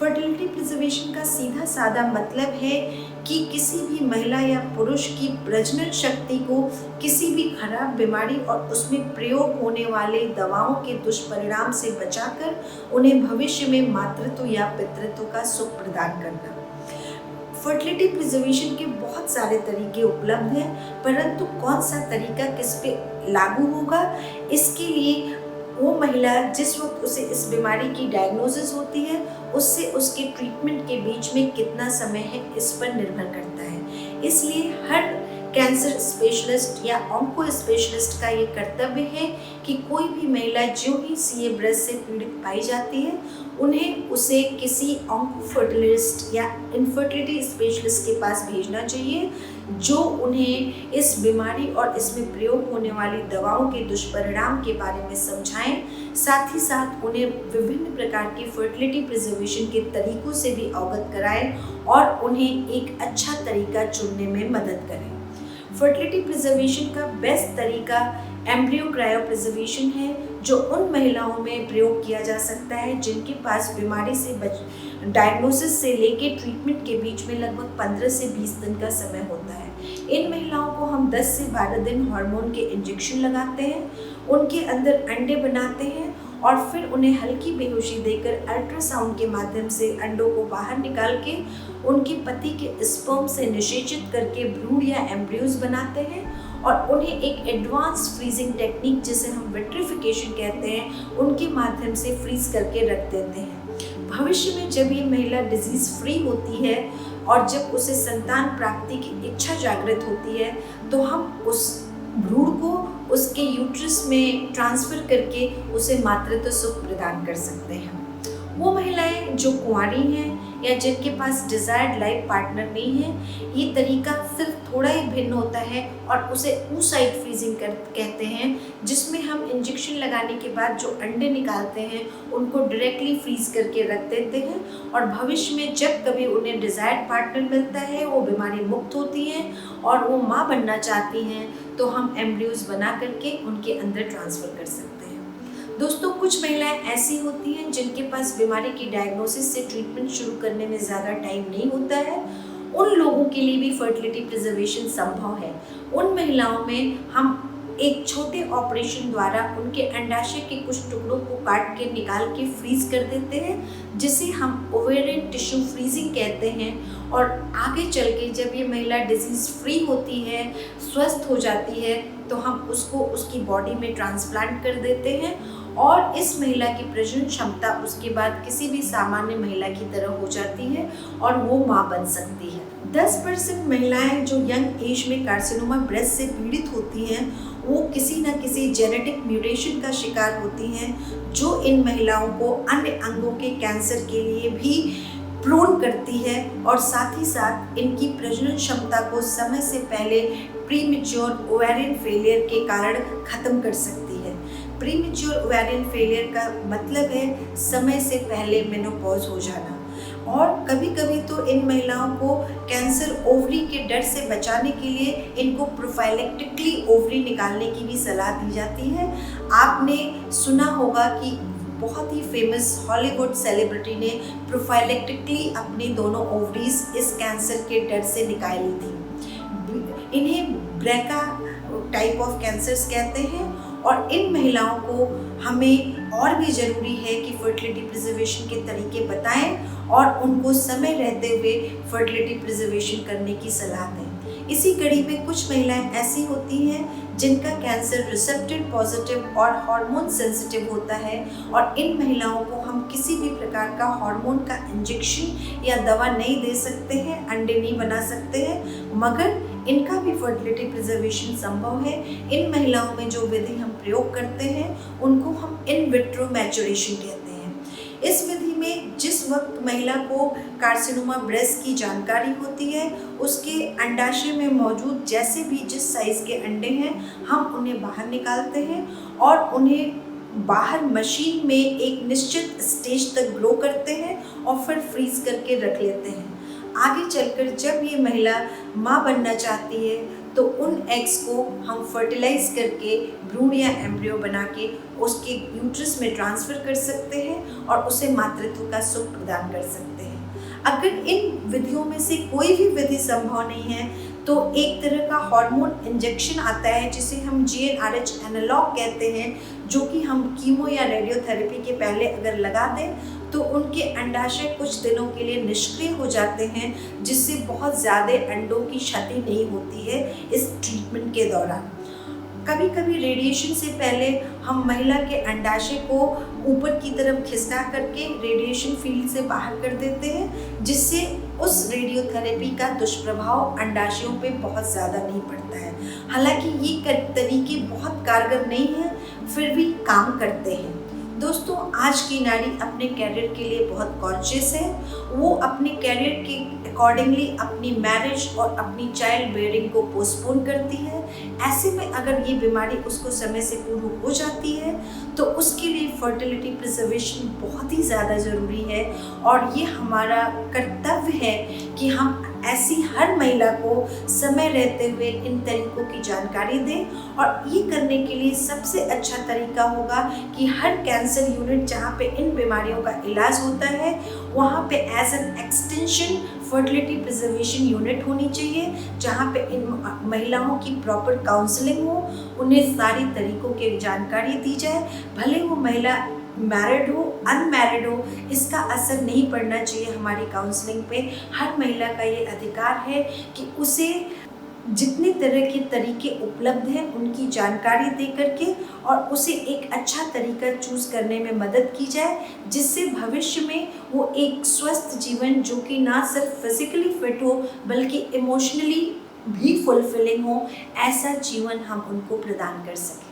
Fertility preservation का सीधा साधा मतलब है कि किसी भी महिला या पुरुष की प्रजनन शक्ति को किसी भी खराब बीमारी और उसमें प्रयोग होने वाले दवाओं के दुष्परिणाम से बचाकर उन्हें भविष्य में मातृत्व या पितृत्व का सुख प्रदान करना। फर्टिलिटी प्रिजर्वेशन के बहुत सारे तरीके उपलब्ध हैं, परंतु कौन सा तरीका किस पे लागू होगा, इसके लिए वो महिला जिस वक्त उसे इस बीमारी की डायग्नोसिस होती है उससे उसके ट्रीटमेंट के बीच में कितना समय है इस पर निर्भर करता है। इसलिए हर कैंसर स्पेशलिस्ट या ऑन्को स्पेशलिस्ट का ये कर्तव्य है कि कोई भी महिला जो ही सीए ब्रेस्ट से पीड़ित पाई जाती है उन्हें उसे किसी ऑन्को फर्टिलिस्ट या इनफर्टिलिटी स्पेशलिस्ट के पास भेजना चाहिए, जो उन्हें इस बीमारी और इसमें प्रयोग होने वाली दवाओं के दुष्परिणाम के बारे में समझाएं, साथ ही साथ उन्हें विभिन्न प्रकार की फर्टिलिटी प्रिजर्वेशन के तरीकों से भी अवगत कराएं और उन्हें एक अच्छा तरीका चुनने में मदद करें। फर्टिलिटी प्रिजर्वेशन का बेस्ट तरीका एम्ब्रियो क्रायो प्रिजर्वेशन है, जो उन महिलाओं में प्रयोग किया जा सकता है जिनके पास बीमारी से डायग्नोसिस से लेके ट्रीटमेंट के बीच में लगभग 15 से 20 दिन का समय होता है। इन महिलाओं को हम 10 से 12 दिन हार्मोन के इंजेक्शन लगाते हैं, उनके अंदर अंडे बनाते हैं और फिर उन्हें हल्की बेहोशी देकर अल्ट्रासाउंड के माध्यम से अंडों को बाहर निकाल के उनके पति के स्पर्म से निषेचित करके भ्रूण या एम्ब्रियोज बनाते हैं और उन्हें एक एडवांस फ्रीजिंग टेक्निक जिसे हम विट्रिफिकेशन कहते हैं उनके माध्यम से फ्रीज करके रख देते हैं। भविष्य में जब ये महिला डिजीज फ्री होती है और जब उसे संतान प्राप्ति की इच्छा जागृत होती है तो हम उस भ्रूण को उसके यूट्रस में ट्रांसफर करके उसे मातृत्व सुख प्रदान कर सकते हैं। वो महिलाएं जो कुंवारी हैं या जिनके पास डिजायर्ड लाइफ पार्टनर नहीं है, ये तरीका सिर्फ थोड़ा ही भिन्न होता है और उसे oocyte फ्रीजिंग कहते हैं, जिसमें हम इंजेक्शन लगाने के बाद जो अंडे निकालते हैं उनको डायरेक्टली फ्रीज करके रख देते हैं और भविष्य में जब कभी उन्हें डिजायर्ड पार्टनर मिलता है, वो बीमारी मुक्त होती हैं और वो माँ बनना चाहती हैं, तो हम एम्ब्रियोज बना करके उनके अंदर ट्रांसफ़र कर सकते हैं। दोस्तों, कुछ महिलाएं ऐसी होती हैं जिनके पास बीमारी की डायग्नोसिस से ट्रीटमेंट शुरू करने में ज़्यादा टाइम नहीं होता है। उन लोगों के लिए भी फर्टिलिटी प्रिजर्वेशन संभव है। उन महिलाओं में हम एक छोटे ऑपरेशन द्वारा उनके अंडाशय के कुछ टुकड़ों को काट के निकाल के फ्रीज कर देते हैं, जिसे हम ओवेरियन टिश्यू फ्रीजिंग कहते हैं। और आगे चल के जब ये महिला डिजीज़ फ्री होती है, स्वस्थ हो जाती है, तो हम उसको उसकी बॉडी में ट्रांसप्लांट कर देते हैं और इस महिला की प्रजनन क्षमता उसके बाद किसी भी सामान्य महिला की तरह हो जाती है और वो माँ बन सकती है। 10% महिलाएं जो यंग एज में कार्सिनोमा ब्रेस्ट से पीड़ित होती हैं, वो किसी न किसी जेनेटिक म्यूटेशन का शिकार होती हैं, जो इन महिलाओं को अन्य अंगों के कैंसर के लिए भी प्रोन करती है और साथ ही साथ इनकी प्रजनन क्षमता को समय से पहले प्रीमेच्योर ओवेरियन फेलियर के कारण ख़त्म कर सकती है। प्रीमेच्योर ओवेरियन फेलियर का मतलब है समय से पहले मेनोपॉज हो जाना। और कभी कभी तो इन महिलाओं को कैंसर ओवरी के डर से बचाने के लिए इनको प्रोफाइलेक्टिकली ओवरी निकालने की भी सलाह दी जाती है। आपने सुना होगा कि बहुत ही फेमस हॉलीवुड सेलिब्रिटी ने प्रोफाइलेक्टिकली अपनी दोनों ओवरीज इस कैंसर के डर से निकाली थी। इन्हें ब्रेका टाइप ऑफ कैंसर्स कहते हैं और इन महिलाओं को हमें और भी ज़रूरी है कि फर्टिलिटी प्रिजर्वेशन के तरीके बताएं और उनको समय रहते हुए फर्टिलिटी प्रिजर्वेशन करने की सलाह दें। इसी कड़ी में कुछ महिलाएं ऐसी होती हैं जिनका कैंसर रिसेप्टर पॉजिटिव और हार्मोन सेंसिटिव होता है और इन महिलाओं को हम किसी भी प्रकार का हार्मोन का इंजेक्शन या दवा नहीं दे सकते हैं, अंडे नहीं बना सकते हैं, मगर इनका भी फर्टिलिटी प्रिजर्वेशन संभव है। इन महिलाओं में जो विधि हम प्रयोग करते हैं उनको हम इन विट्रो मैचुरेशन कहते हैं। इस विधि में जिस वक्त महिला को कार्सिनोमा ब्रेस्ट की जानकारी होती है, उसके अंडाशय में मौजूद जैसे भी जिस साइज़ के अंडे हैं, हम उन्हें बाहर निकालते हैं और उन्हें बाहर मशीन में एक निश्चित स्टेज तक ग्रो करते हैं और फिर फ्रीज करके रख लेते हैं। आगे चलकर जब ये महिला माँ बनना चाहती है तो उन एग्स को हम फर्टिलाइज करके भ्रूण या एम्ब्रियो बना के उसके यूट्रस में ट्रांसफ़र कर सकते हैं और उसे मातृत्व का सुख प्रदान कर सकते हैं। अगर इन विधियों में से कोई भी विधि संभव नहीं है तो एक तरह का हार्मोन इंजेक्शन आता है जिसे हम GnRH एनालॉग कहते हैं, जो कि हम कीमो या रेडियोथेरेपी के पहले अगर लगा दें तो उनके अंडाशय कुछ दिनों के लिए निष्क्रिय हो जाते हैं, जिससे बहुत ज़्यादा अंडों की क्षति नहीं होती है इस ट्रीटमेंट के दौरान। कभी कभी रेडिएशन से पहले हम महिला के अंडाशय को ऊपर की तरफ खिसका करके रेडिएशन फील्ड से बाहर कर देते हैं, जिससे उस रेडियोथेरेपी का दुष्प्रभाव अंडाशयों पे बहुत ज़्यादा नहीं पड़ता है। हालांकि ये तरीके बहुत कारगर नहीं हैं, फिर भी काम करते हैं। दोस्तों, आज की नारी अपने कैरियर के लिए बहुत कॉन्शियस है। वो अपने कैरियर के अकॉर्डिंगली अपनी मैरिज और अपनी चाइल्ड बेयरिंग को पोस्टपोन करती है। ऐसे में अगर ये बीमारी उसको समय से पूर्व हो जाती है तो उसके लिए फर्टिलिटी प्रिजर्वेशन बहुत ही ज़्यादा ज़रूरी है और ये हमारा कर्तव्य है कि हम ऐसी हर महिला को समय रहते हुए इन तरीकों की जानकारी दें। और ये करने के लिए सबसे अच्छा तरीका होगा कि हर कैंसर यूनिट जहाँ पे इन बीमारियों का इलाज होता है वहाँ पे as an extension fertility preservation unit होनी चाहिए, जहाँ पे इन महिलाओं की प्रॉपर काउंसलिंग हो, उन्हें सारी तरीकों की जानकारी दी जाए। भले वो महिला मैरिड हो अनमैरिड हो, इसका असर नहीं पड़ना चाहिए हमारी काउंसलिंग पे। हर महिला का ये अधिकार है कि उसे जितने तरह के तरीके उपलब्ध हैं उनकी जानकारी दे करके और उसे एक अच्छा तरीका चूज़ करने में मदद की जाए, जिससे भविष्य में वो एक स्वस्थ जीवन, जो कि ना सिर्फ फिजिकली फिट हो बल्कि इमोशनली भी फुलफिलिंग हो, ऐसा जीवन हम उनको प्रदान कर सकें।